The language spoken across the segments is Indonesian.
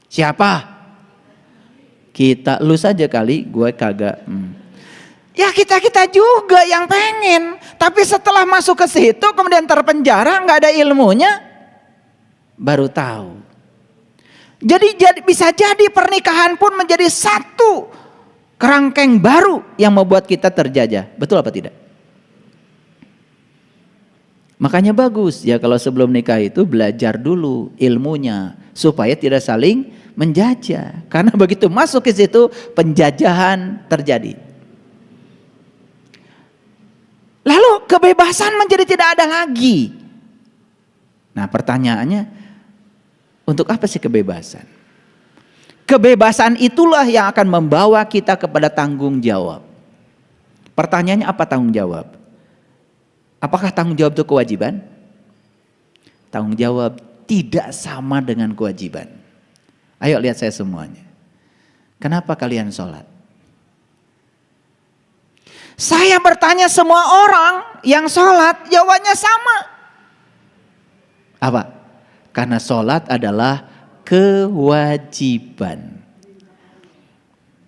Siapa? Kita, lu saja kali, gue kagak. Ya kita juga yang pengen. Tapi setelah masuk ke situ kemudian terpenjara, nggak ada ilmunya, baru tahu. Jadi bisa jadi pernikahan pun menjadi satu kerangkeng baru yang membuat kita terjajah. Betul apa tidak? Makanya bagus ya kalau sebelum nikah itu belajar dulu ilmunya supaya tidak saling menjajah. Karena begitu masuk ke situ penjajahan terjadi. Lalu kebebasan menjadi tidak ada lagi. Nah pertanyaannya, untuk apa sih kebebasan? Kebebasan itulah yang akan membawa kita kepada tanggung jawab. Pertanyaannya apa tanggung jawab? Apakah tanggung jawab itu kewajiban? Tanggung jawab tidak sama dengan kewajiban. Ayo lihat saya semuanya. Kenapa kalian sholat? Saya bertanya semua orang yang sholat, jawabannya sama. Apa? Karena sholat adalah kewajiban.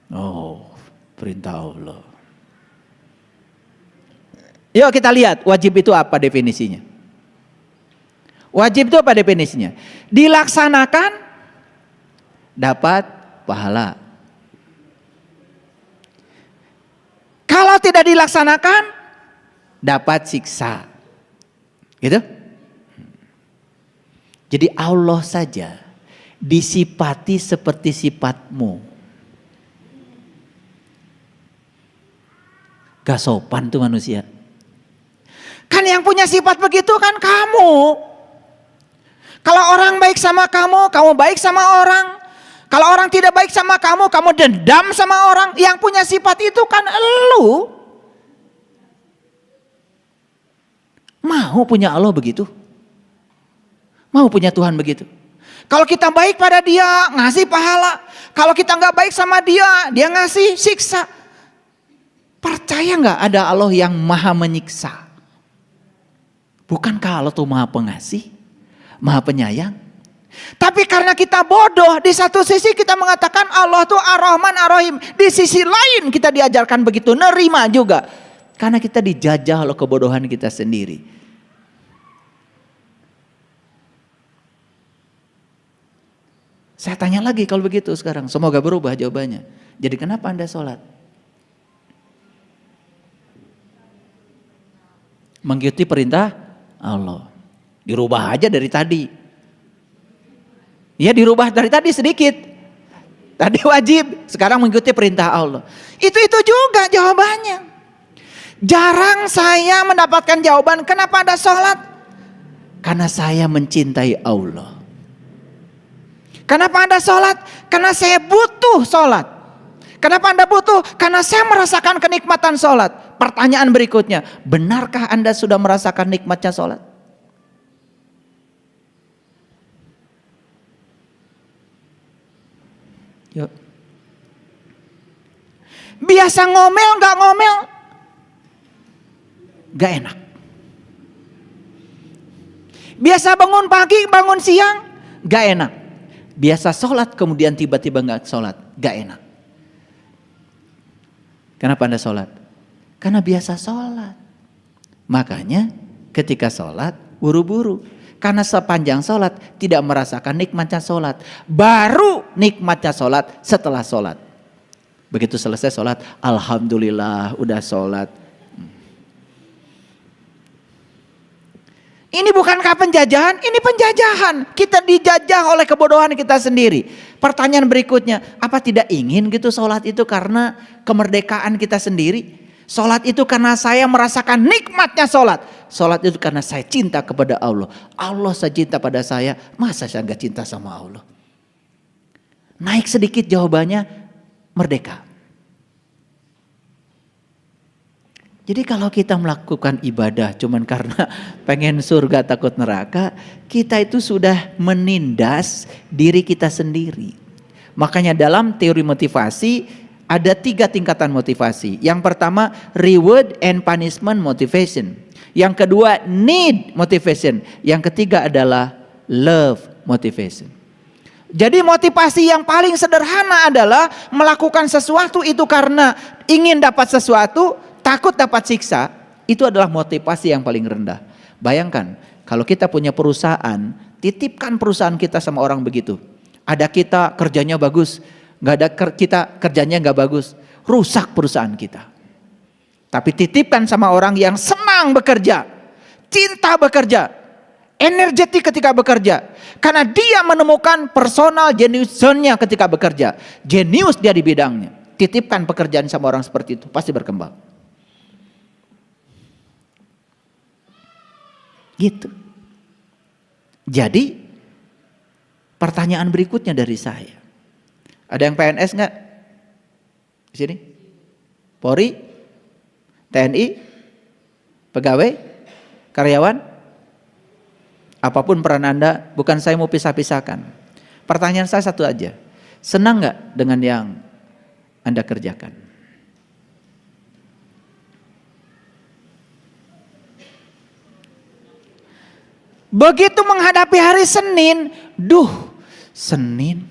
Oh, perintah Allah. Yuk kita lihat wajib itu apa definisinya. Wajib itu apa definisinya? Dilaksanakan dapat pahala. Kalau tidak dilaksanakan dapat siksa. Gitu? Jadi Allah saja disifati seperti sifatmu. Gak sopan tuh manusia. Kan yang punya sifat begitu kan kamu. Kalau orang baik sama kamu, kamu baik sama orang. Kalau orang tidak baik sama kamu, kamu dendam sama orang. Yang punya sifat itu kan elu. Mau punya Allah begitu? Mau punya Tuhan begitu? Kalau kita baik pada dia, ngasih pahala. Kalau kita nggak baik sama dia, dia ngasih siksa. Percaya nggak ada Allah yang maha menyiksa? Bukankah Allah tuh maha pengasih, maha penyayang? Tapi karena kita bodoh, di satu sisi kita mengatakan Allah tuh Ar-Rahman Ar-Rahim. Di sisi lain kita diajarkan begitu, nerima juga. Karena kita dijajah oleh kebodohan kita sendiri. Saya tanya lagi kalau begitu sekarang, semoga berubah jawabannya. Jadi kenapa Anda sholat? Mengikuti perintah Allah. Dirubah aja dari tadi. Ya dirubah dari tadi sedikit. Tadi wajib, sekarang mengikuti perintah Allah. Itu juga jawabannya. Jarang saya mendapatkan jawaban kenapa Anda sholat? Karena saya mencintai Allah. Kenapa Anda sholat? Karena saya butuh sholat. Kenapa Anda butuh? Karena saya merasakan kenikmatan sholat. Pertanyaan berikutnya, benarkah Anda sudah merasakan nikmatnya sholat? Yuk. Biasa ngomel gak ngomel? Gak enak. Biasa bangun pagi, bangun siang? Gak enak. Biasa sholat kemudian tiba-tiba gak sholat? Gak enak. Kenapa Anda sholat? Karena biasa sholat. Makanya ketika sholat buru-buru. Karena sepanjang sholat tidak merasakan nikmatnya sholat. Baru nikmatnya sholat setelah sholat. Begitu selesai sholat, alhamdulillah udah sholat. Ini bukankah penjajahan? Ini penjajahan. Kita dijajah oleh kebodohan kita sendiri. Pertanyaan berikutnya, apa tidak ingin gitu sholat itu karena kemerdekaan kita sendiri? Sholat itu karena saya merasakan nikmatnya sholat. Sholat itu karena saya cinta kepada Allah. Allah saya cinta pada saya, masa saya gak cinta sama Allah? Naik sedikit jawabannya, merdeka. Jadi kalau kita melakukan ibadah cuman karena pengen surga takut neraka, kita itu sudah menindas diri kita sendiri. Makanya dalam teori motivasi ada 3 tingkatan motivasi. Yang pertama reward and punishment motivation. Yang kedua need motivation. Yang ketiga adalah love motivation. Jadi motivasi yang paling sederhana adalah melakukan sesuatu itu karena ingin dapat sesuatu, takut dapat siksa. Itu adalah motivasi yang paling rendah. Bayangkan kalau kita punya perusahaan, titipkan perusahaan kita sama orang begitu. Ada kita kerjanya bagus, nggak ada kita kerjanya nggak bagus, rusak perusahaan kita. Tapi titipkan sama orang yang senang bekerja, cinta bekerja, energetik ketika bekerja. Karena dia menemukan personal genius zone-nya ketika bekerja. Jenius dia di bidangnya. Titipkan pekerjaan sama orang seperti itu, pasti berkembang. Gitu. Jadi pertanyaan berikutnya dari saya. Ada yang PNS nggak? Di sini? Polri? TNI? Pegawai? Karyawan? Apapun peran Anda, bukan saya mau pisah-pisahkan. Pertanyaan saya satu aja. Senang nggak dengan yang Anda kerjakan? Begitu menghadapi hari Senin, Senin.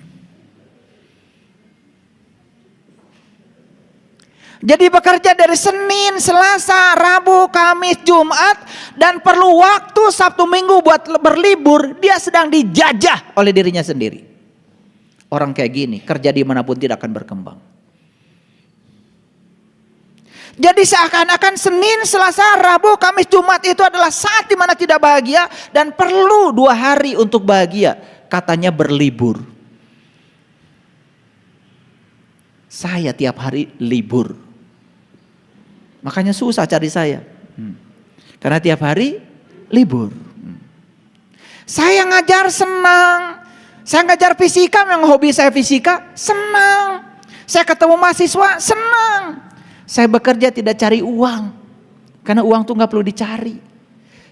Jadi bekerja dari Senin, Selasa, Rabu, Kamis, Jumat, dan perlu waktu Sabtu Minggu buat berlibur, dia sedang dijajah oleh dirinya sendiri. Orang kayak gini, kerja dimanapun tidak akan berkembang. Jadi seakan-akan Senin, Selasa, Rabu, Kamis, Jumat itu adalah saat dimana tidak bahagia dan perlu 2 hari untuk bahagia. Katanya berlibur. Saya tiap hari libur. Makanya susah cari saya. Karena tiap hari libur. Saya ngajar senang. Saya ngajar fisika, yang hobi saya fisika, senang. Saya ketemu mahasiswa, senang. Saya bekerja tidak cari uang. Karena uang tuh gak perlu dicari.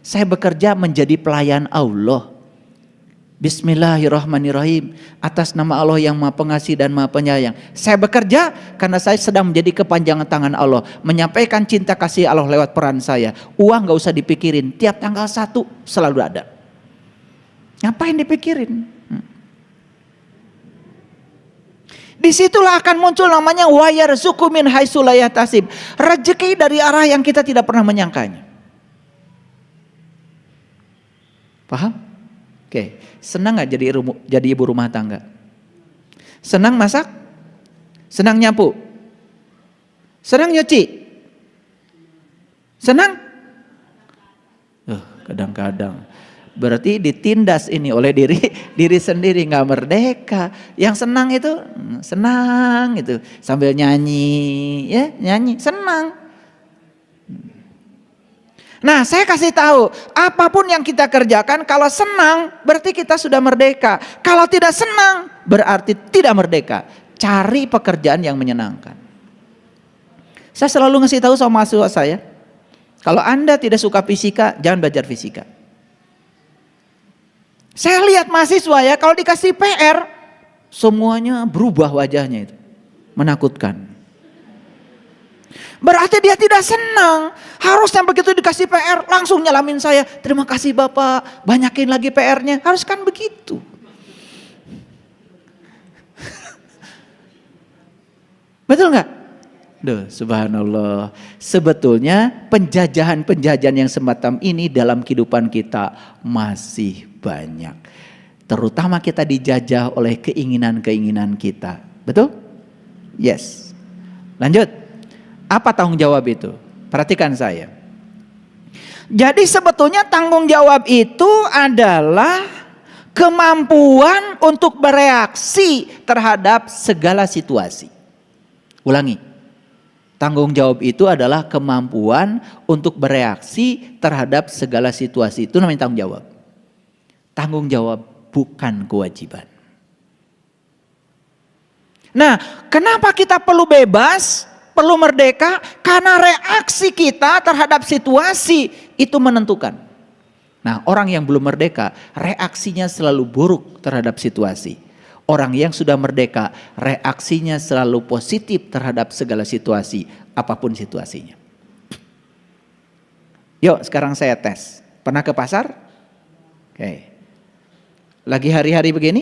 Saya bekerja menjadi pelayan Allah. Bismillahirrahmanirrahim. Atas nama Allah yang Maha Pengasih dan Maha Penyayang. Saya bekerja karena saya sedang menjadi kepanjangan tangan Allah. Menyampaikan cinta kasih Allah lewat peran saya. Uang gak usah dipikirin. Tiap tanggal 1 selalu ada. Ngapain dipikirin? Disitulah akan muncul namanya wa yarzuqu min haitsu la yahtasib. Rezeki dari arah yang kita tidak pernah menyangkanya. Paham? Oke. Senang gak jadi ibu rumah tangga? Senang masak? Senang nyapu? Senang nyuci? Senang? Kadang-kadang. Berarti ditindas ini oleh diri sendiri, nggak merdeka. Yang senang itu senang itu sambil nyanyi, ya nyanyi senang. Nah, saya kasih tahu, apapun yang kita kerjakan, kalau senang berarti kita sudah merdeka. Kalau tidak senang berarti tidak merdeka. Cari pekerjaan yang menyenangkan. Saya selalu ngasih tahu sama mahasiswa saya, kalau Anda tidak suka fisika, jangan belajar fisika. Saya lihat mahasiswa ya, kalau dikasih PR, semuanya berubah wajahnya itu. Menakutkan. Berarti dia tidak senang. Harusnya begitu dikasih PR, langsung nyalamin saya. Terima kasih Bapak, banyakin lagi PR-nya. Harus kan begitu. Betul nggak? Duh, subhanallah. Sebetulnya penjajahan-penjajahan yang semacam ini dalam kehidupan kita masih banyak. Terutama kita dijajah oleh keinginan-keinginan kita. Betul? Yes. Lanjut. Apa tanggung jawab itu? Perhatikan saya. Jadi sebetulnya tanggung jawab itu adalah kemampuan untuk bereaksi terhadap segala situasi. Ulangi. Tanggung jawab itu adalah kemampuan untuk bereaksi terhadap segala situasi. Itu namanya tanggung jawab. Tanggung jawab bukan kewajiban. Nah, kenapa kita perlu bebas, perlu merdeka? Karena reaksi kita terhadap situasi itu menentukan. Nah, orang yang belum merdeka, reaksinya selalu buruk terhadap situasi. Orang yang sudah merdeka, reaksinya selalu positif terhadap segala situasi, apapun situasinya. Yuk, sekarang saya tes. Pernah ke pasar? Oke. Lagi hari-hari begini?